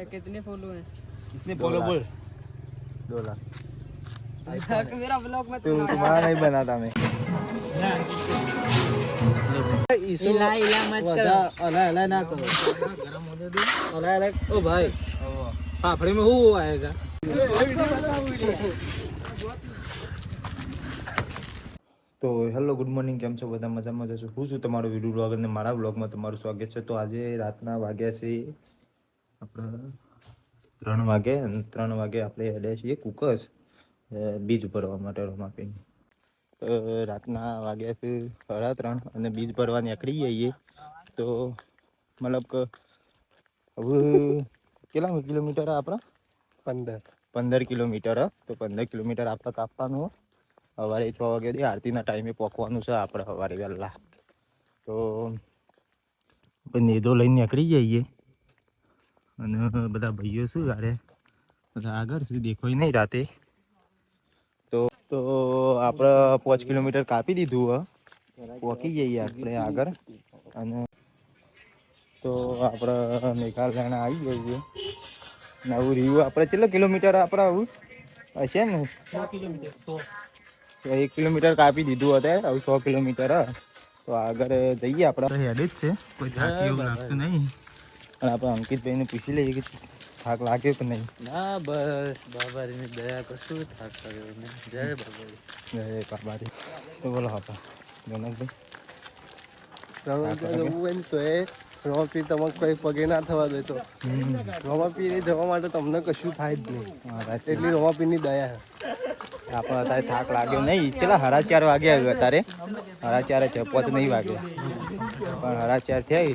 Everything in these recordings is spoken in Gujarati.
कितने फॉलो हैं? कितने फॉलो बोल? 2 लाख। मेरा ब्लॉग मत तुम्हारा नहीं बनाता मैं। इला इला मत करो। अला ना करो। गरम होने दो। अला ओ भाई फाफड़े में वो आएगा। તો હેલો ગુડ મોર્નિંગ, કેમ છો બધા? મજામાં જશો? હું છું તમારો વિડીયો બ્લોગ અને મારા બ્લોગમાં તમારું સ્વાગત છે. તો આજે રાતના વાગ્યા છે આપણે 3 વાગે અને 3 વાગે આપણે હેડ્યા છીએ કુકસ બીજ ભરવા માટે રમાપીને. તો રાતના વાગ્યા છે 3:30 અને બીજ ભરવા નીકળી જઈએ. તો મતલબ કે હવે કેટલા કિલોમીટર આપણા 15 કિલોમીટર. તો 15 કિલોમીટર આપણે કાપવાનું. સવારે 6 વાગ્યાથી આરતીના ટાઈમે પહોંચવાનું છે આપણે સવારે વહેલા. તો નેદો લઈને નીકળી જઈએ અને બધા ભાઈઓ શું ગાડે બધા આગળ સુધી દેખાય નહીં રાતે. તો આપણે 5 કિલોમીટર કાપી દીધું પહોંચી જઈએ આપણે આગળ. અને તો આપણે મેઘાલયના આવી જઈએ. નવું રહ્યું આપણે કેટલા કિલોમીટર આપણે આવું હશે ને? 100 કિલોમીટર. 1 કિલોમીટર કાપી દીધું અત્યારે. હવે 100 કિલોમીટર. તો આગળ જઈએ આપણે. હેડ જ છે, કોઈ થાક એવું લાગતું નહીં. અને આપણે અંકિતભાઈને પૂછી લઈએ કે થાક લાગ્યો કે નહીં. ના બસ બાબાની દયા કશું થાક કર્યો નહીં. જય બાબાજી. જય બાબાજી. તો બોલો હતા જનકભાઈ. જવું તો એ રમાપીર તમને કોઈ પગે ના થવા દેતો. રમાપીર જવા માટે તમને કશું થાય જ નહીં. એટલી રમાપીરની દયા છે. આપણે અત્યારે થાક લાગ્યો નહીં. ચલા 4:30 વાગ્યા અત્યારે. 4:30 છે, 5 નહીં વાગ્યા પણ 4:30 થઈ.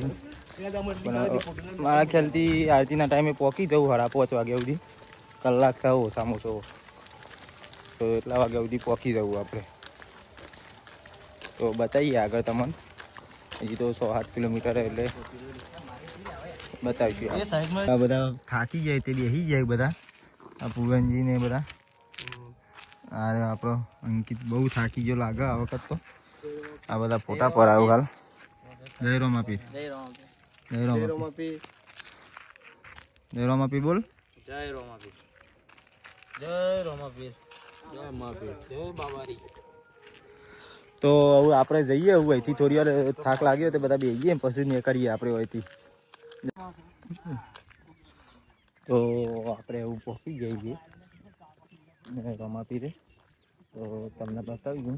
પણ મારા ખ્યાલથી આરતીના ટાઈમે પહોંચી જવું 5:30 વાગ્યા સુધી. કલાક થયો સામોસો. તો એટલા વાગ્યા સુધી પહોંચી જવું આપણે. તો બતાવીએ આગળ તમને. હજી તો 108 કિલોમીટર એટલે બતાવીશું. આ બધા થાકી જાય તે બેસી જાય બધા. આ પૂવનજી ને બધા. અરે આપણો અંકિત બહુ થાકી ગયો લાગે આ વખત તો. આ બધા ફોટા પર આવ્યો હાલ. જય રોમાપી. जय राम। જય રોમાપી. જય રોમાપી બોલ. જય રોમાપીર. જય રોમાપીર. જય માપીર. જય બાબારી. તો હવે આપણે જઈએ. હવે અહીંથી થોડી વાર થાક લાગ્યો તો બધા બેસીએ પછી નીકળીએ આપણે અહીંથી. તો આપણે એવું પહોંચી જઈએ રમાપીરે. તો તમને બતાવી દઉં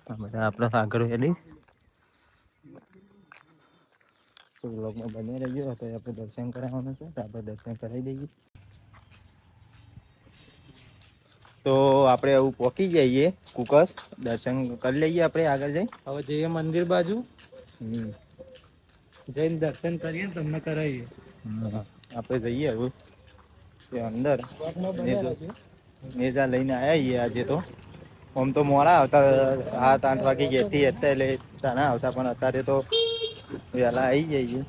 આ બધા આપણે આગળ હેડી. તો બ્લોગમાં બની રહ્યો તો આપણે દર્શન કરાવવાનું છે. તો આપણે દર્શન કરાવી દઈએ. તો આપણે એવું પહોંચી જઈએ કુકસ. દર્શન કરી લઈએ આપણે આગળ જઈ. હવે જઈએ મંદિર બાજુ. જઈને દર્શન કરીએ તમને કરાવીએ. આપણે જઈએ હવે અંદર. નેજા લઈને આવ્યા છીએ આજે. તો આમ તો મોડા આવતા 7-8 વાગે ઘેરથી હતા એટલે ના આવતા. પણ અત્યારે તો વહેલા આવી જઈએ.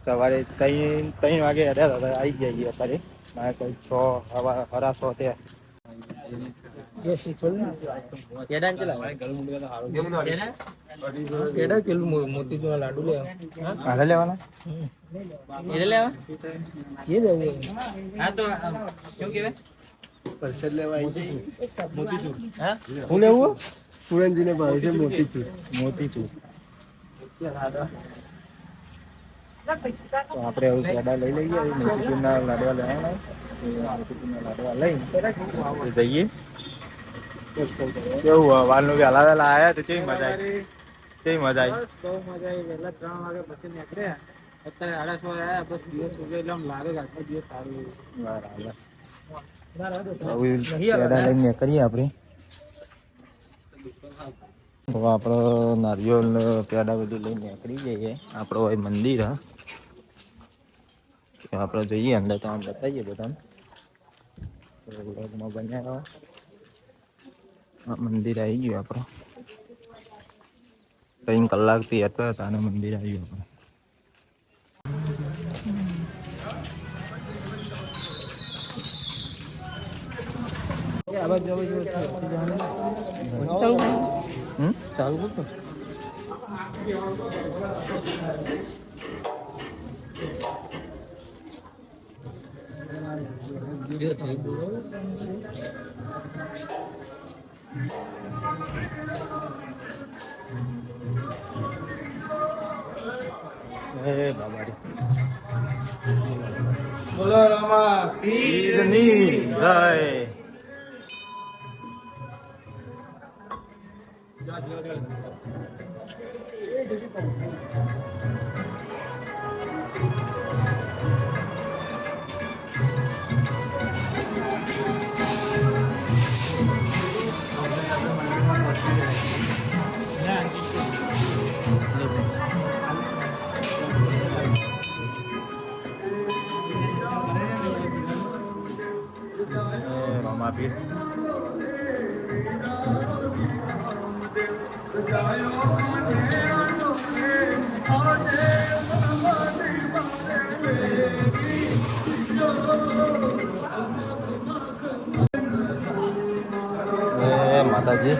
સવારે 3 વાગે હેડ્યા હતા આવી જઈએ અત્યારે. મારે કંઈ 6:30 થયા. મોતીચૂર લાડુ હાલે લેવાના. हाँ तो क्यों के પરસદ લેવા આવી મોતીચૂર. શું લેવું? પૂરણજીને ભાવે છે મોતીચૂર. મોતીચૂર. તો આપણે એવું પેડા લઈ લઈએ. મોતીચૂરના લાડવા લેવાના. મોતીચૂરના લાડવા લઈને જઈએ. કેવું વાલનું વહેલા આવ્યા તો કેવી મજા આવી? કેવી મજા આવી? બહુ મજા આવી. વહેલા 3 વાગ્યા પછી નીકળ્યા. અત્યારે 8:30 આવ્યા. બસ દિવસ ઉગે એટલે આમ લાગે કે આજનો દિવસ સારો. પેડા લઈને કરીએ આપણે. તો આપણો નારિયેળ પેડા બધું લઈને નીકળી જઈએ. આપણો હોય મંદિર. આપણે જઈએ અંદર. તો આમ બતાવીએ બધાને. વ્લોગમાં બન્યા મંદિર આવી ગયું આપણો. 3 કલાકથી હતા અને મંદિર આવી ગયું આપણે. ચાલુ કરતો. બોલો રામા પીરની જય. રમાપીર માતાજી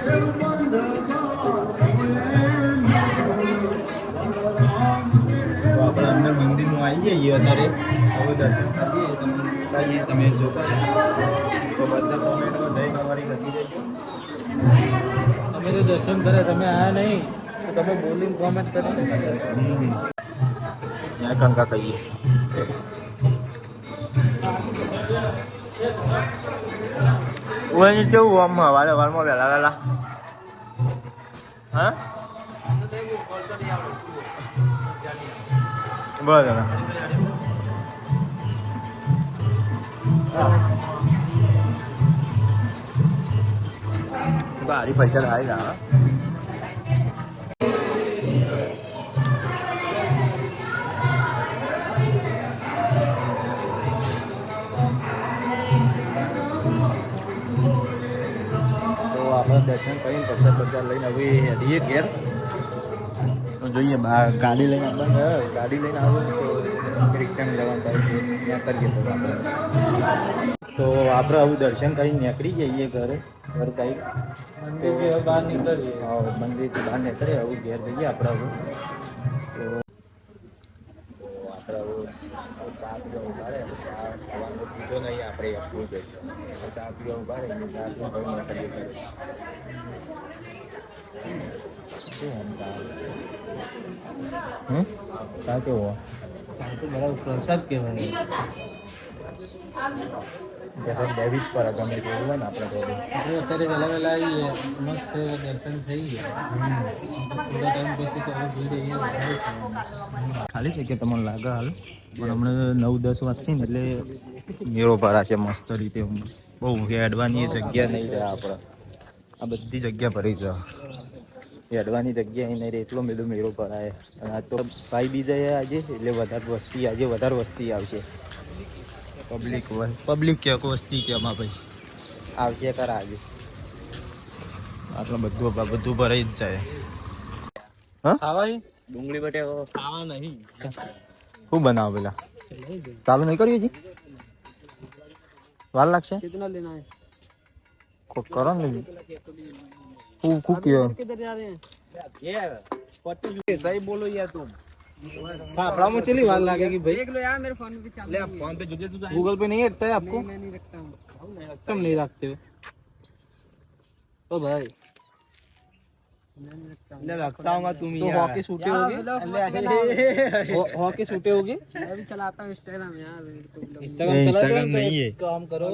આપણે અંદર મંદિરમાં આવી જઈએ અત્યારે હવે દર્શન કરીએ તમે તમે જોતા તો બધા કોમેન્ટમાં જય બાવારી લખી દેજો. અમે તો દર્શન કરે તમે આયા નહીં તો તમે બોલીને કોમેન્ટ કરી ત્યાં કંકા કહીએ ઓય કેવું આમ વારે વારમાં વહેલા વહેલા હા બરાબર બારી પૈસા થાય ના આપણે દર્શન કરીને પ્રસાદ પ્રસાદ લઈને હવે હેડીએ ઘેર તો જોઈએ ગાડી લઈને ગાડી લઈને આવું તો રિક્ષામાં જવાનું થાય છે ત્યાં કરીએ તો આપણે હવે દર્શન કરીને નીકળી જઈએ ઘરે ઘર સાઈડ બહાર નીકળીએ મંદિરથી બહાર નીકળીએ હવે ઘેર જઈએ આપણે હવે તો આપણે ચા પીવા ઉભા રહે ચા ખાવાનું પીધો નહીં આપણે ફૂલ ગઈ ચા પીવા ઉભા રહે ચા પીવા નીકળીએ ચા કેવો બરાબર પ્રસાદ કહેવાય ડેબિટ પર ગમે તે હોય ને આપણે આપણે અત્યારે વહેલા આવીએ મસ્ત દર્શન થઈ ગયા થોડા ટાઈમ પછી તો હવે ભીડ અહીંયા વધારે છે. ખાલી છે કે તમને લાગે હાલ પણ હમણાં 9-10 વાગથી ને એટલે મેળો ભરા છે મસ્ત રીતે બહુ હેડવાની જગ્યા નહીં રહે આપણે આ બધી જગ્યા ભરી છે હેડવાની જગ્યા નહીં રહે એટલો બધો મેળો ભરાય અને આજ તો ભાઈ બીજા આજે એટલે વધારે વસ્તી આવશે પબ્લિક કે વસ્તી કે એમાં ભાઈ આવશે ખરા આજે આટલું બધું ભરાઈ જ જાય ખાવાય ડુંગળી બટેકો ખાવા નહીં શું બનાવો પેલા ચાલુ નહીં કર્યું હજી વાર લાગશે कितना लेना है કરો ને હું કયો किधर जा रहे हैं सही बोलो यार तुम फाफड़ा में चली वाल लगेगी भाई देख लो यार मेरे फोन पे चालू ले आप फोन पे जुड़े गूगल पे नहीं हटता है आपको मैं नहीं रखता हूँ तुम नहीं रखते हो ओ भाई मैं नहीं रखता हूँ ले रखता हूँ तुम तो हॉकी शूटे होगी हॉकी शूटे होगी मैं भी चलाता हूँ इंस्टाग्राम यार इंस्टाग्राम नहीं है। काम करो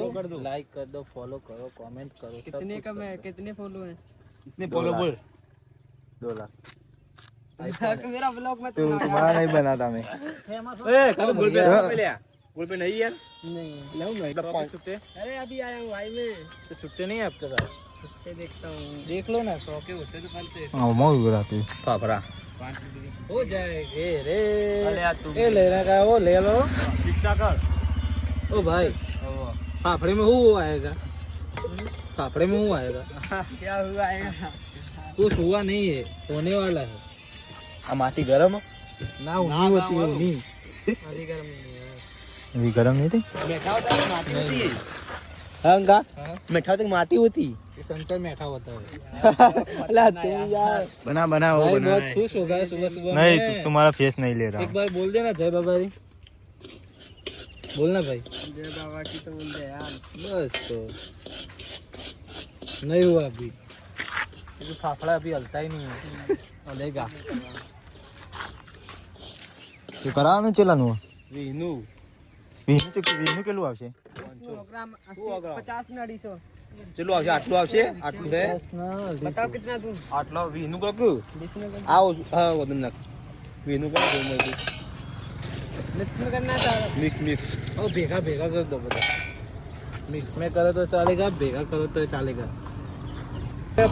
लाइक कर दो फॉलो करो कमेंट करो कितने का मैं कितने फॉलो हैं कितने फॉलो बोल 2 लाख मेरा ब्लॉग मत तो तुम्हारा नहीं बनाता मैं ए कब गोल पे ले गोल पे नहीं यार नहीं लाऊंगा एक छुट्टे अरे अभी आया हूँ भाई मैं तो छुट्टे नहीं है आपके साथ छुट्टे देखता हूँ देख लो ना 100 के होते तो फलते हां मौज कराती फाफड़ा हो जाएंगे रे ए लेना का वो ले लो रिश्ता कर ओ भाई फाफड़े में वो आएगा फाफड़े में वो आएगा क्या हुआ आएगा कुछ हुआ नहीं है होने वाला है आ माटी गरम ना नहीं होती है नहीं अभी गर्म नहीं है अभी गरम नहीं थी बैठा होता है माटी होती है हाँ का बैठा होता माटी होती ये संचर बैठा होता है अल्लाह तू यार बना बना वो भाई बना बहुत खुश होगा सुबह सुबह नहीं में। तुम्हारा फेस नहीं ले रहा एक बार बोल देना जय बाबा री बोल ना भाई। जय बाबा की तो बोल दे यार। बस तो नहीं हुआ अभी, क्योंकि फाफड़ा अभी हलता ही नहीं है। हलेगा તો કરાવવાનું ચેલાનું વીનું વીનું કેટલું આવશે 50 में 250। ચલો આવશે આટલું આવશે આટલું છે बताओ कितना दूं? આટલો વીનું કક 20 में कर- આવો હા વધુ નાખ વીનું કક मिक्स में करना था। મિક્સ મિક્સ और भेगा भेगा कर दो बता। मिक्स में करो तो चलेगा, भेगा करो तो चलेगा।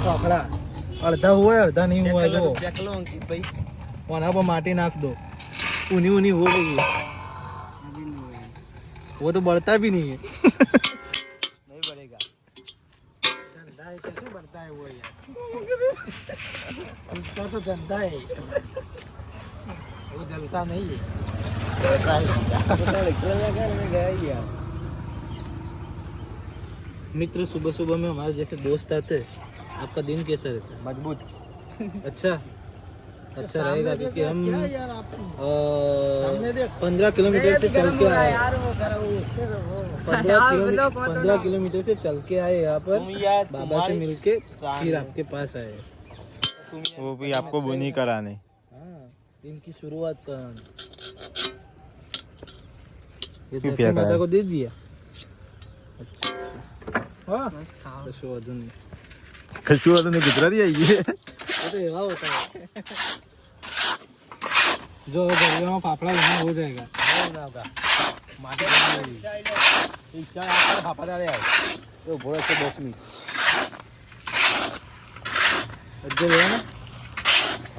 फाफड़ा अर्धा हुआ है अर्धा नहीं हुआ है, जो ચેક કરો અંકિત ભાઈ वहाँ पर माटी नाख दो, ऊनी ऊनी हो गई है। अभी नहीं हुआ है। वो तो बढ़ता भी नहीं है। નહીં બનેગા धंधा है, कैसे बढ़ता है वो यार? उसका तो धंधा है, वो जलता नहीं है। मित्र, सुबह सुबह में हमारे जैसे दोस्त आते हैं, आपका दिन कैसा रहता है? મજબૂત अच्छा अच्छा रहेगा, क्योंकि हम क्या यार आप सामने देख। 15 किलोमीटर से चल के आए। यार वो करो वो। 15 किलोमीटर से चल के आए यहाँ पर, तुम यार बाबा से मिलके फिर आपके पास आए। वो भी आपको बुनी कराने हाँ, दिन की शुरुआत कर। ये क्यों धरती किया माता कराया? को दे दिया। हाँ, बस खाओ। तो शो अधून नहीं। કશું હતું ને ગુજરાતી આવી ગઈ वो तो एवा होता है। जो दरिया में फाफड़ा लेना हो जाएगा। માટે ઈચ્છા આપણે ફાફડા લે આવ તો ભોળે છે 10 મિનિટ अज्जे ले ना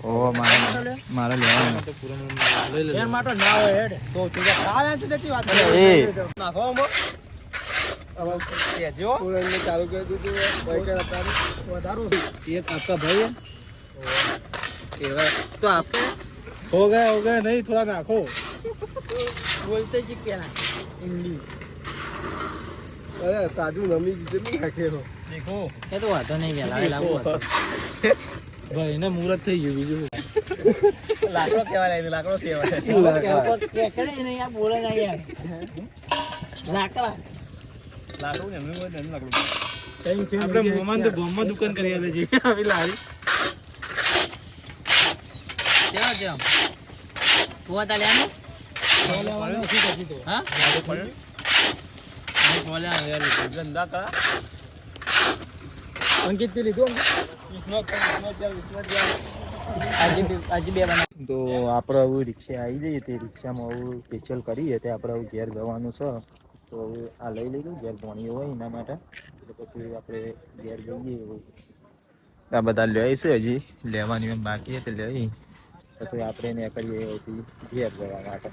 ઓ મારે લેવાનું तो पूरा ले ले। માટો ના હોય હેડ તો તું ખાવા તો દેતી વાત એ નાખો મો હવે કેજો पूरा ने चालू कर दी थी भाई का बता रहे। વધારો ये आपका भाई है तो आपके हो गया नहीं, थोड़ा नाखो। બોલતે જ કે ના હિન્દી अरे ताजू नमी जितनी रखे हो। દેખો એ તો વાતો નહીં ભાઈ ને મુહૂર્ત થઈ ગયું બીજું લાકડો કહેવાય લાકડો કહેવાય લાકડો ને એમનું હોય ને લાકડો આપણે મોમાં તો ગોમમાં દુકાન કરી આલે છે આવી લારી ગંદા કા અંકિત થી લીધું તો આપણે હવે રિક્ષા આવી જઈએ તે રિક્ષામાં હવે સ્પેશિયલ કરીએ તે આપણે હવે ઘેર જવાનું છે તો હવે આ લઈ લઈશું ઘેર ભણીઓ હોય એના માટે એટલે પછી આપણે ઘેર જઈએ આ બધા લે છે હજી લેવાની એમ બાકી છે લઈ પછી આપણે એને કરીએ ઘેર જવા માટે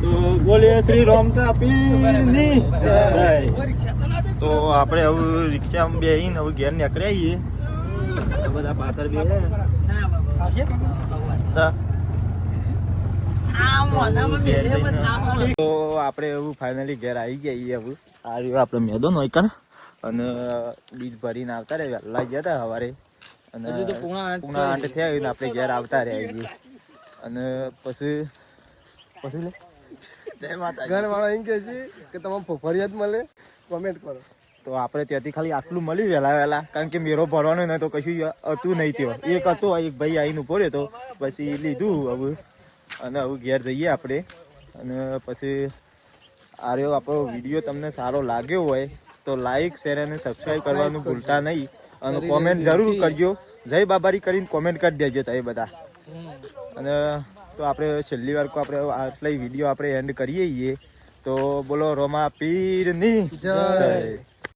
તો બોલીએ શ્રી રામ સાપીની જય તો આપણે હવે રિક્ષામાં બેહીને હવે ઘેર નીકળી આવીએ બધા પાછળ બે તો આપણે એવું ફાઇનલી ઘેર આવી ગયા હવે આ રહ્યો આપણે મેદો નો કણ અને બીજ ભરીને આવતા રહે વહેલા ગયા હતા સવારે અને પૂણા 8 થયા ને આપણે ઘેર આવતા રહ્યા છીએ અને પછી લે જય માતા घर वाला एम कहે છે કે તમામ ફરિયાદ મળે કમેન્ટ કરો। તો આપણે ત્યાંથી ખાલી આટલું મળ્યું વહેલા કારણ કે મેરો ભરવાનો ને તો કશું હતું નહીં ત્યાં એક હતો એક ભાઈ આવીને ઉભો રહ્યો તો પછી લીધું હવે અને હવે ઘેર જઈએ આપણે અને પછી આ રહ્યો આપણો વિડીયો તમને સારો લાગ્યો હોય તો લાઈક શેર અને સબસ્ક્રાઈબ કરવાનું ભૂલતા નહીં અને કોમેન્ટ જરૂર કરજો જય બાબારી કરીને કોમેન્ટ કરી દેજો તમે બધા અને તો આપણે છેલ્લી વાર આપણે આટલા વિડીયો આપણે એન્ડ કરીએ તો બોલો રોમા પીરની જય।